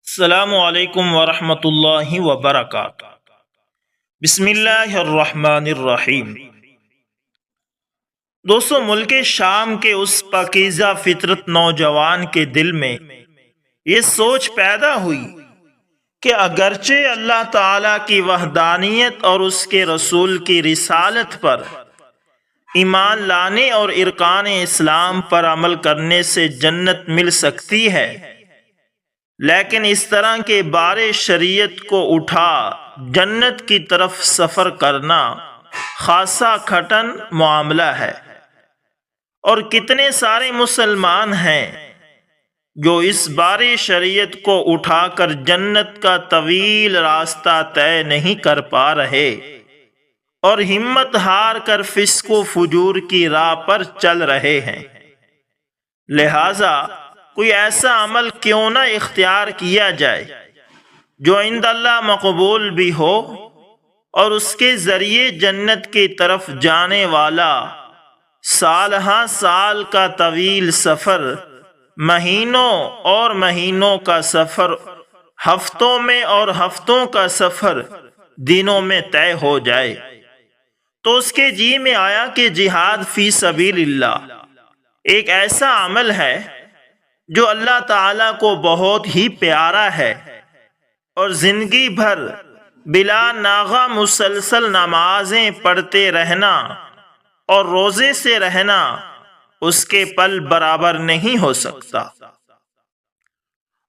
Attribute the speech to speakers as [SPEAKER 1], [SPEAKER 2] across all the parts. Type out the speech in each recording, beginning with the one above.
[SPEAKER 1] السلام علیکم ورحمۃ اللہ وبرکاتہ۔ بسم اللہ الرحمن الرحیم۔ دوستو، ملک شام کے اس پاکیزہ فطرت نوجوان کے دل میں یہ سوچ پیدا ہوئی کہ اگرچہ اللہ تعالی کی وحدانیت اور اس کے رسول کی رسالت پر ایمان لانے اور ارکان اسلام پر عمل کرنے سے جنت مل سکتی ہے، لیکن اس طرح کے بار شریعت کو اٹھا جنت کی طرف سفر کرنا خاصا کٹھن معاملہ ہے، اور کتنے سارے مسلمان ہیں جو اس بار شریعت کو اٹھا کر جنت کا طویل راستہ طے نہیں کر پا رہے اور ہمت ہار کر فسق و فجور کی راہ پر چل رہے ہیں۔ لہذا کوئی ایسا عمل کیوں نہ اختیار کیا جائے جو عند اللہ مقبول بھی ہو اور اس کے ذریعے جنت کی طرف جانے والا سال ہاں سال کا طویل سفر مہینوں اور مہینوں کا سفر ہفتوں میں اور ہفتوں کا سفر دنوں میں طے ہو جائے۔ تو اس کے جی میں آیا کہ جہاد فی سبیل اللہ ایک ایسا عمل ہے جو اللہ تعالیٰ کو بہت ہی پیارا ہے، اور زندگی بھر بلا ناغہ مسلسل نمازیں پڑھتے رہنا اور روزے سے رہنا اس کے پل برابر نہیں ہو سکتا،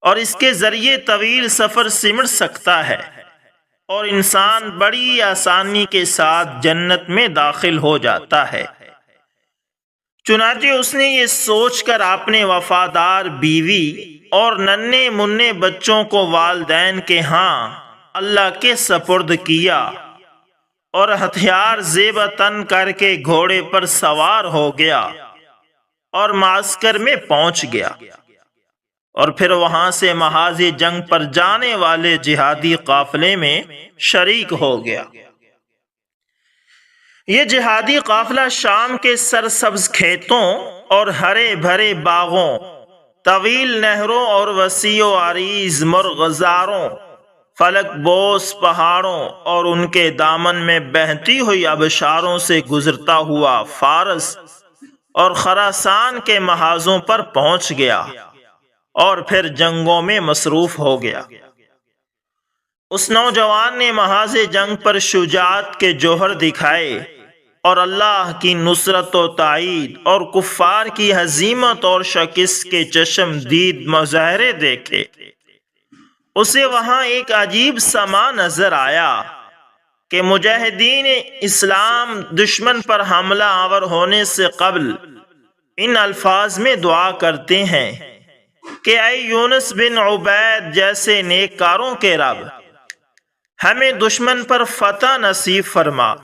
[SPEAKER 1] اور اس کے ذریعے طویل سفر سمٹ سکتا ہے اور انسان بڑی آسانی کے ساتھ جنت میں داخل ہو جاتا ہے۔ چنانچہ اس نے یہ سوچ کر اپنے وفادار بیوی اور ننھے منھے بچوں کو والدین کے ہاں اللہ کے سپرد کیا اور ہتھیار زیب تن کر کے گھوڑے پر سوار ہو گیا اور معسکر میں پہنچ گیا، اور پھر وہاں سے محاذ جنگ پر جانے والے جہادی قافلے میں شریک ہو گیا۔ یہ جہادی قافلہ شام کے سرسبز کھیتوں اور ہرے بھرے باغوں، طویل نہروں اور وسیع و عریض مرغزاروں، فلک بوس پہاڑوں اور ان کے دامن میں بہتی ہوئی آبشاروں سے گزرتا ہوا فارس اور خراسان کے محاذوں پر پہنچ گیا اور پھر جنگوں میں مصروف ہو گیا۔ اس نوجوان نے محاذ جنگ پر شجاعت کے جوہر دکھائے اور اللہ کی نصرت و تائید اور کفار کی ہزیمت اور شکست کے چشم دید مظاہرے دیکھے۔ اسے وہاں ایک عجیب سما نظر آیا کہ مجاہدین اسلام دشمن پر حملہ آور ہونے سے قبل ان الفاظ میں دعا کرتے ہیں کہ اے یونس بن عبید جیسے نیککاروں کے رب، ہمیں دشمن پر فتح نصیب فرما۔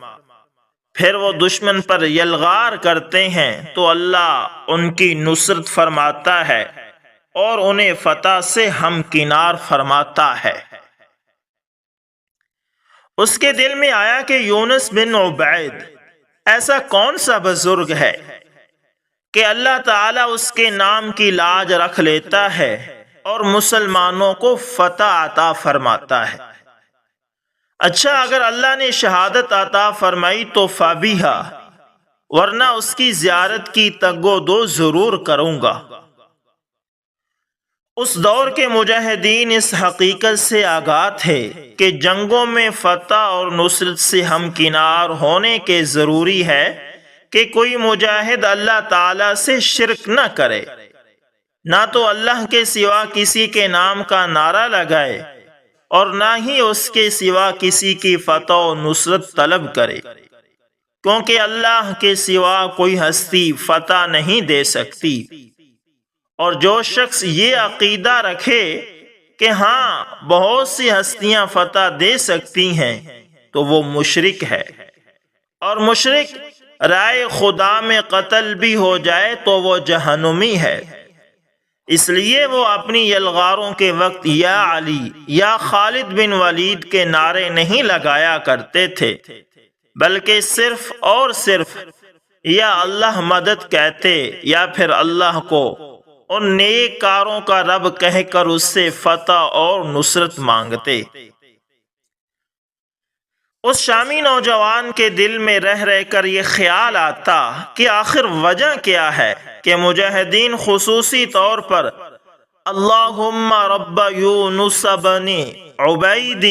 [SPEAKER 1] پھر وہ دشمن پر یلغار کرتے ہیں تو اللہ ان کی نصرت فرماتا ہے اور انہیں فتح سے ہمکنار فرماتا ہے۔ اس کے دل میں آیا کہ یونس بن عبید ایسا کون سا بزرگ ہے کہ اللہ تعالیٰ اس کے نام کی لاج رکھ لیتا ہے اور مسلمانوں کو فتح عطا فرماتا ہے۔ اچھا، اگر اللہ نے شہادت عطا فرمائی تو فابیہا، ورنہ اس کی زیارت کی تگ و دو ضرور کروں گا۔ اس دور کے مجاہدین اس حقیقت سے آگاہ تھے کہ جنگوں میں فتح اور نصرت سے ہمکنار ہونے کے ضروری ہے کہ کوئی مجاہد اللہ تعالی سے شرک نہ کرے، نہ تو اللہ کے سوا کسی کے نام کا نعرہ لگائے اور نہ ہی اس کے سوا کسی کی فتح و نصرت طلب کرے، کیونکہ اللہ کے سوا کوئی ہستی فتح نہیں دے سکتی۔ اور جو شخص یہ عقیدہ رکھے کہ ہاں بہت سی ہستیاں فتح دے سکتی ہیں تو وہ مشرک ہے، اور مشرک رائے خدا میں قتل بھی ہو جائے تو وہ جہنمی ہے۔ اس لیے وہ اپنی یلغاروں کے وقت یا علی یا خالد بن ولید کے نعرے نہیں لگایا کرتے تھے، بلکہ صرف اور صرف یا اللہ مدد کہتے یا پھر اللہ کو اور نیک کاروں کا رب کہہ کر اس سے فتح اور نصرت مانگتے۔ اس شامی نوجوان کے دل میں رہ رہ کر یہ خیال آتا کہ آخر وجہ کیا ہے کہ مجاہدین خصوصی طور پر اللہم رب یونس بن عبید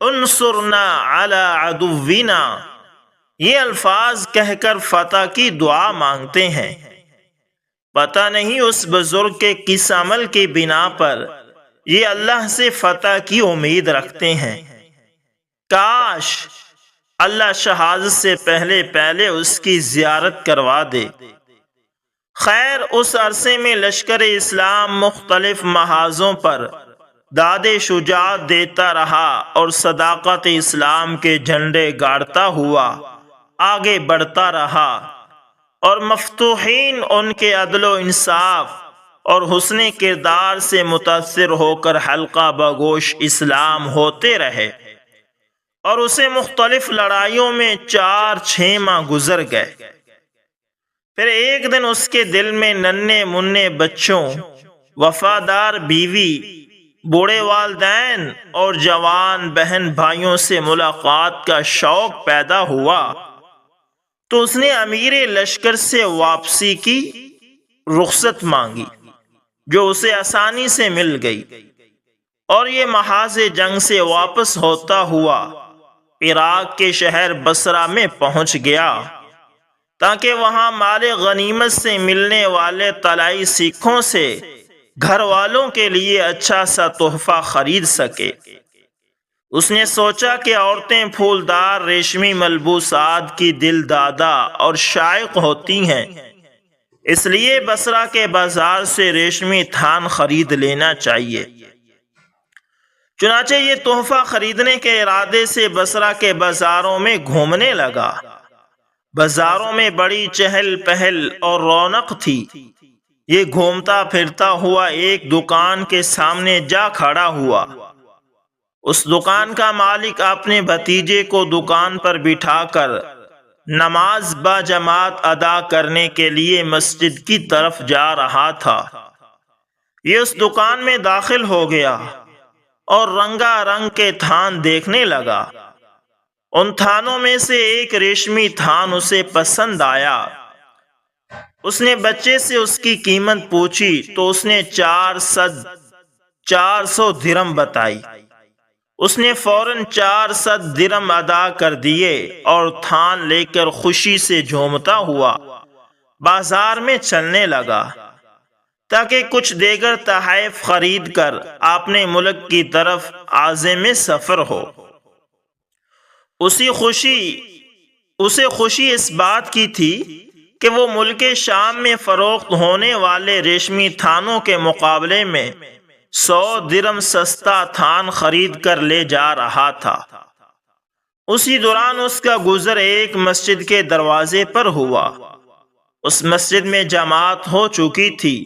[SPEAKER 1] انصرنا علی عدونا یہ الفاظ کہہ کر فتح کی دعا مانگتے ہیں۔ پتہ نہیں اس بزرگ کے کس عمل کی بنا پر یہ اللہ سے فتح کی امید رکھتے ہیں۔ کاش اللہ شہادت سے پہلے اس کی زیارت کروا دے۔ خیر، اس عرصے میں لشکر اسلام مختلف محاذوں پر داد شجاعت دیتا رہا اور صداقت اسلام کے جھنڈے گاڑتا ہوا آگے بڑھتا رہا، اور مفتوحین ان کے عدل و انصاف اور حسن کردار سے متاثر ہو کر حلقہ بگوش اسلام ہوتے رہے، اور اسے مختلف لڑائیوں میں 4-6 ماہ گزر گئے۔ پھر ایک دن اس کے دل میں ننھے منھے بچوں، وفادار بیوی، بوڑھے والدین اور جوان بہن بھائیوں سے ملاقات کا شوق پیدا ہوا، تو اس نے امیر لشکر سے واپسی کی رخصت مانگی، جو اسے آسانی سے مل گئی، اور یہ محاذ جنگ سے واپس ہوتا ہوا عراق کے شہر بصرہ میں پہنچ گیا تاکہ وہاں مال غنیمت سے ملنے والے طلائی سکوں سے گھر والوں کے لیے اچھا سا تحفہ خرید سکے۔ اس نے سوچا کہ عورتیں پھولدار ریشمی ملبوسات کی دل دادہ اور شائق ہوتی ہیں، اس لیے بصرہ کے بازار سے ریشمی تھان خرید لینا چاہیے۔ چنانچہ یہ تحفہ خریدنے کے ارادے سے بصرہ کے بازاروں میں گھومنے لگا۔ بازاروں میں بڑی چہل پہل اور رونق تھی۔ یہ گھومتا پھرتا ہوا ایک دکان کے سامنے جا کھڑا ہوا۔ اس دکان کا مالک اپنے بھتیجے کو دکان پر بٹھا کر نماز با جماعت ادا کرنے کے لیے مسجد کی طرف جا رہا تھا۔ یہ اس دکان میں داخل ہو گیا اور رنگا رنگ کے تھان دیکھنے لگا۔ ان تھانوں میں سے ایک ریشمی تھان اسے پسند آیا۔ اس نے بچے سے اس کی قیمت پوچھی تو اس نے 400 درہم بتائی۔ اس نے فوراً 400 درہم ادا کر دیے اور تھان لے کر خوشی سے جھومتا ہوا بازار میں چلنے لگا تاکہ کچھ دیگر تحائف خرید کر اپنے ملک کی طرف عازم سفر ہو۔ اسے خوشی اس بات کی تھی کہ وہ ملک شام میں فروخت ہونے والے ریشمی تھانوں کے مقابلے میں 100 درہم سستا تھان خرید کر لے جا رہا تھا۔ اسی دوران اس کا گزر ایک مسجد کے دروازے پر ہوا۔ اس مسجد میں جماعت ہو چکی تھی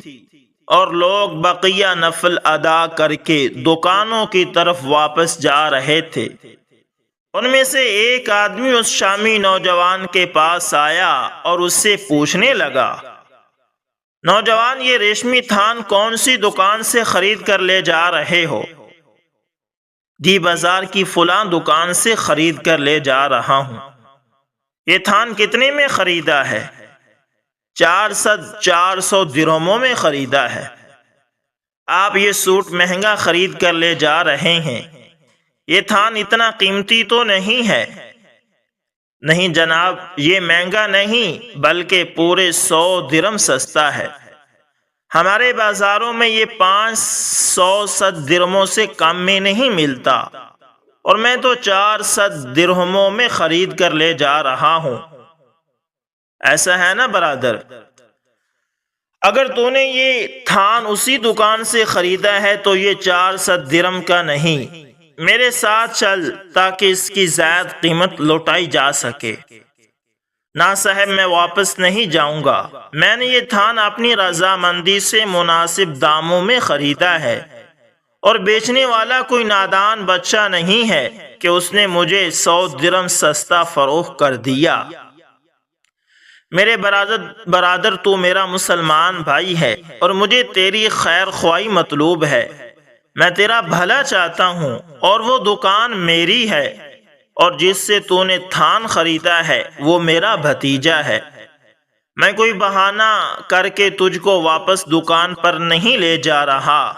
[SPEAKER 1] اور لوگ بقیہ نفل ادا کر کے دکانوں کی طرف واپس جا رہے تھے۔ ان میں سے ایک آدمی اس شامی نوجوان کے پاس آیا اور اس سے پوچھنے لگا، نوجوان، یہ ریشمی تھان کون سی دکان سے خرید کر لے جا رہے ہو؟ دی بازار کی فلاں دکان سے خرید کر لے جا رہا ہوں۔ یہ تھان کتنے میں خریدا ہے؟ 400 درہموں میں خریدا ہے۔ آپ یہ سوٹ مہنگا خرید کر لے جا رہے ہیں، یہ تھان اتنا قیمتی تو نہیں ہے۔ نہیں جناب، یہ مہنگا نہیں بلکہ پورے 100 درہم سستا ہے۔ ہمارے بازاروں میں یہ 500 درہموں سے کم میں نہیں ملتا، اور میں تو 400 درہموں میں خرید کر لے جا رہا ہوں۔ ایسا ہے نا برادر؟ اگر تو نے یہ تھان اسی دکان سے خریدا ہے تو یہ 400 درہم کا نہیں، میرے ساتھ چل تاکہ اس کی زائد قیمت لوٹائی جا سکے۔ نا صاحب، میں واپس نہیں جاؤں گا۔ میں نے یہ تھان اپنی رضامندی سے مناسب داموں میں خریدا ہے، اور بیچنے والا کوئی نادان بچہ نہیں ہے کہ اس نے مجھے 100 درہم سستا فروخت کر دیا۔ میرے برادر تو میرا مسلمان بھائی ہے اور مجھے تیری خیر خواہی مطلوب ہے۔ میں تیرا بھلا چاہتا ہوں اور وہ دکان میری ہے، اور جس سے تو نے تھان خریدا ہے وہ میرا بھتیجا ہے۔ میں کوئی بہانہ کر کے تجھ کو واپس دکان پر نہیں لے جا رہا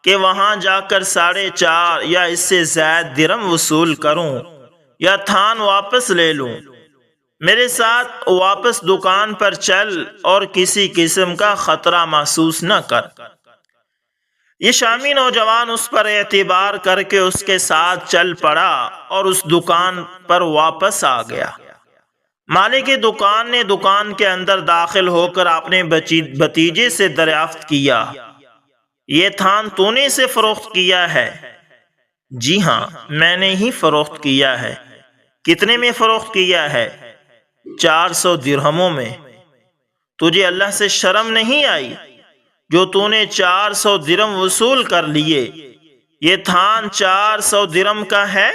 [SPEAKER 1] کہ وہاں جا کر 4.5 یا اس سے زائد درم وصول کروں یا تھان واپس لے لوں۔ میرے ساتھ واپس دکان پر چل اور کسی قسم کا خطرہ محسوس نہ کر۔ یہ شامی نوجوان اس پر اعتبار کر کے اس کے ساتھ چل پڑا اور اس دکان پر واپس آ گیا۔ مالک دکان نے دکان کے اندر داخل ہو کر اپنے بھتیجے سے دریافت کیا، یہ تھان تو نے اسے فروخت کیا ہے؟ جی ہاں، میں نے ہی فروخت کیا ہے۔ کتنے میں فروخت کیا ہے؟ 400 درہموں میں۔ تجھے اللہ سے شرم نہیں آئی جو تو نے 400 درم وصول کر لیے؟ یہ تھان 400 درم کا ہے؟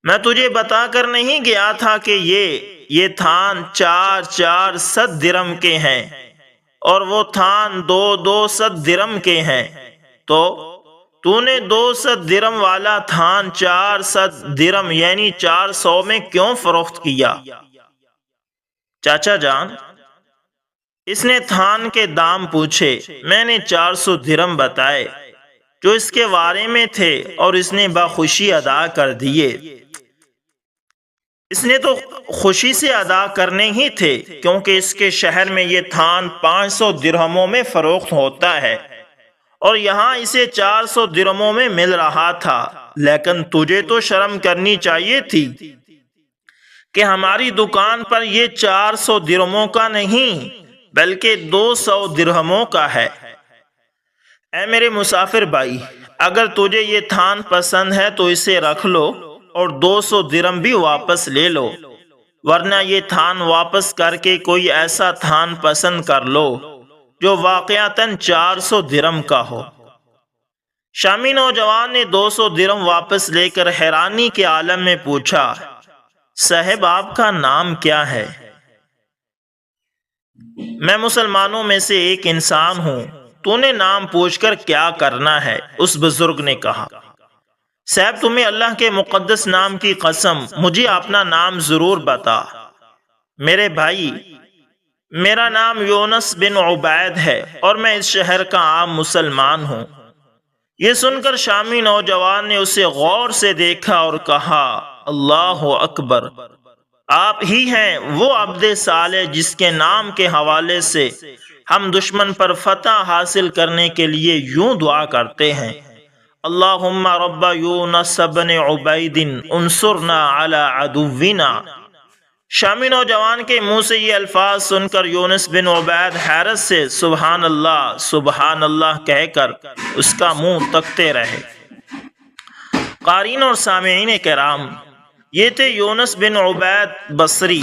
[SPEAKER 1] میں تجھے بتا کر نہیں گیا تھا کہ یہ تھان 400 درم کے ہیں اور وہ تھان 200 درم کے ہیں؟ تو نے 200 درم والا تھان 400 درم یعنی 400 میں کیوں فروخت کیا؟ چاچا جان، اس نے تھان کے دام پوچھے۔ میں نے 400 درم بتائے جو اس کے بارے میں تھے اور اس نے بخوشی ادا کر دیے۔ اس نے تو خوشی سے ادا کرنے ہی تھے کیونکہ اس کے شہر میں یہ تھان 500 درہموں میں فروخت ہوتا ہے اور یہاں اسے 400 درہموں میں مل رہا تھا، لیکن تجھے تو شرم کرنی چاہیے تھی کہ ہماری دکان پر یہ 400 درہموں کا نہیں بلکہ 200 درہموں کا ہے۔ اے میرے مسافر بھائی، اگر تجھے یہ تھان پسند ہے تو اسے رکھ لو اور 200 درم بھی واپس لے لو، ورنہ یہ تھان واپس کر کے کوئی ایسا تھان پسند کر لو جو واقعتاً 400 درم کا ہو۔ شامی نوجوان نے 200 درم واپس لے کر حیرانی کے عالم میں پوچھا، صاحب آپ کا نام کیا ہے؟ میں مسلمانوں میں سے ایک انسان ہوں، تو نے نام پوچھ کر کیا کرنا ہے؟ اس بزرگ نے کہا، صاحب تمہیں اللہ کے مقدس نام کی قسم مجھے اپنا نام ضرور بتا۔ میرے بھائی، میرا نام یونس بن عبید ہے اور میں اس شہر کا عام مسلمان ہوں۔ یہ سن کر شامی نوجوان نے اسے غور سے دیکھا اور کہا، اللہ اکبر، آپ ہی ہیں وہ عبد صالح جس کے نام کے حوالے سے ہم دشمن پر فتح حاصل کرنے کے لیے یوں دعا کرتے ہیں، اللہم رب یونس بن عبید انصرنا علی عدونا۔ شامی نوجوان کے منہ سے یہ الفاظ سن کر یونس بن عبید حیرت سے سبحان اللہ کہہ کر اس کا منہ تکتے رہے۔ قارئین اور سامعین کرام، یہ تھے یونس بن عبید بصری،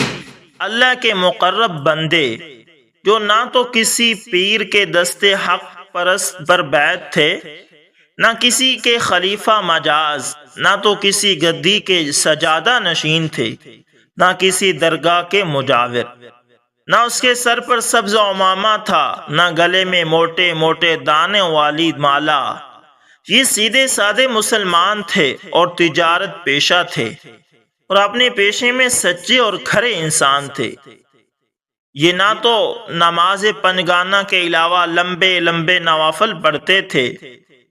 [SPEAKER 1] اللہ کے مقرب بندے جو نہ تو کسی پیر کے دست حق پرست پر بیعت تھے، نہ کسی کے خلیفہ مجاز، نہ تو کسی گدی کے سجادہ نشین تھے، نہ کسی درگاہ کے مجاور، نہ اس کے سر پر سبز عمامہ تھا، نہ گلے میں موٹے موٹے دانے والی مالا۔ یہ سیدھے سادے مسلمان تھے اور تجارت پیشہ تھے اور اپنے پیشے میں سچے اور کھرے انسان تھے۔ یہ نہ تو نماز پنجگانہ کے علاوہ لمبے لمبے نوافل پڑھتے تھے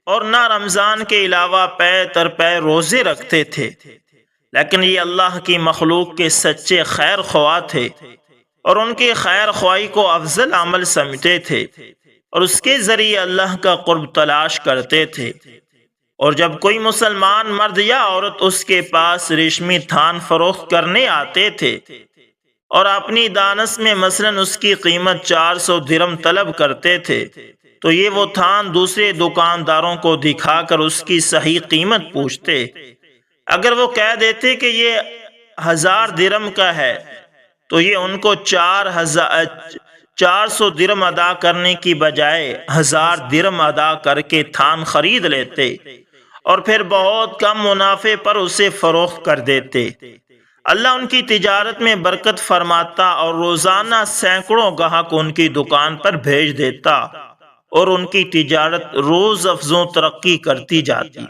[SPEAKER 1] اور نہ رمضان کے علاوہ پے تر پے روزے رکھتے تھے، لیکن یہ اللہ کی مخلوق کے سچے خیر خواہ تھے اور ان کی خیر خواہی کو افضل عمل سمجھتے تھے اور اس کے ذریعے اللہ کا قرب تلاش کرتے تھے۔ اور جب کوئی مسلمان مرد یا عورت اس کے پاس ریشمی تھان فروخت کرنے آتے تھے اور اپنی دانش میں مثلاً اس کی قیمت 400 درم طلب کرتے تھے، تو یہ وہ تھان دوسرے دکانداروں کو دکھا کر اس کی صحیح قیمت پوچھتے۔ اگر وہ کہہ دیتے کہ یہ 1000 درم کا ہے تو یہ ان کو 400 درم ادا کرنے کی بجائے 1000 درم ادا کر کے تھان خرید لیتے اور پھر بہت کم منافع پر اسے فروخت کر دیتے۔ اللہ ان کی تجارت میں برکت فرماتا اور روزانہ سینکڑوں گاہک ان کی دکان پر بھیج دیتا اور ان کی تجارت روز افزوں ترقی کرتی جاتی۔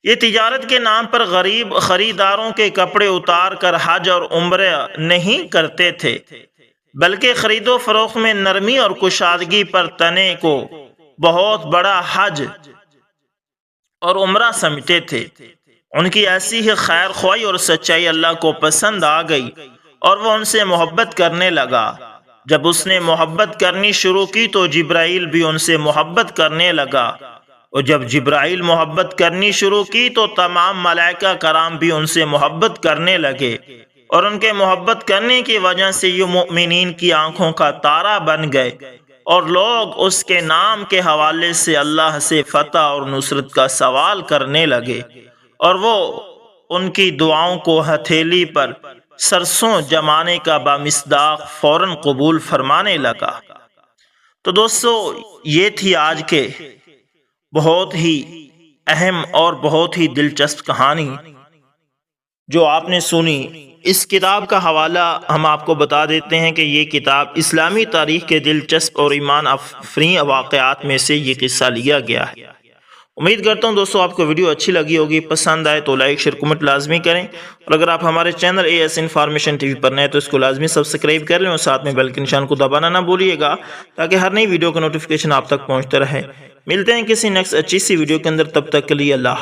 [SPEAKER 1] یہ تجارت کے نام پر غریب خریداروں کے کپڑے اتار کر حج اور عمرہ نہیں کرتے تھے، بلکہ خرید و فروخت میں نرمی اور کشادگی پر تنے کو بہت بڑا حج اور عمرہ سمجھتے تھے۔ ان کی ایسی ہی خیر خواہی اور سچائی اللہ کو پسند آ گئی اور وہ ان سے محبت کرنے لگا۔ جب اس نے محبت کرنی شروع کی تو جبرائیل بھی ان سے محبت کرنے لگا، اور جب جبرائیل محبت کرنی شروع کی تو تمام ملائکہ کرام بھی ان سے محبت کرنے لگے، اور ان کے محبت کرنے کی وجہ سے یہ مؤمنین کی آنکھوں کا تارا بن گئے، اور لوگ اس کے نام کے حوالے سے اللہ سے فتح اور نصرت کا سوال کرنے لگے، اور وہ ان کی دعاؤں کو ہتھیلی پر سرسوں جمانے کا بامصداق فوراً قبول فرمانے لگا۔ تو دوستو، یہ تھی آج کے بہت ہی اہم اور بہت ہی دلچسپ کہانی جو آپ نے سنی۔ اس کتاب کا حوالہ ہم آپ کو بتا دیتے ہیں کہ یہ کتاب اسلامی تاریخ کے دلچسپ اور ایمان افروز واقعات میں سے یہ قصہ لیا گیا ہے۔ امید کرتا ہوں دوستو آپ کو ویڈیو اچھی لگی ہوگی، پسند آئے تو لائک شیئر کمنٹ لازمی کریں، اور اگر آپ ہمارے چینل AS انفارمیشن TV پر نئے تو اس کو لازمی سبسکرائب کر لیں اور ساتھ میں بیل کے نشان کو دبانا نہ بھولیے گا تاکہ ہر نئی ویڈیو کا نوٹیفیکیشن آپ تک پہنچتا رہے۔ ملتے ہیں کسی نیکسٹ اچھی سی ویڈیو کے اندر، تب تک کے لیے اللہ حافظ۔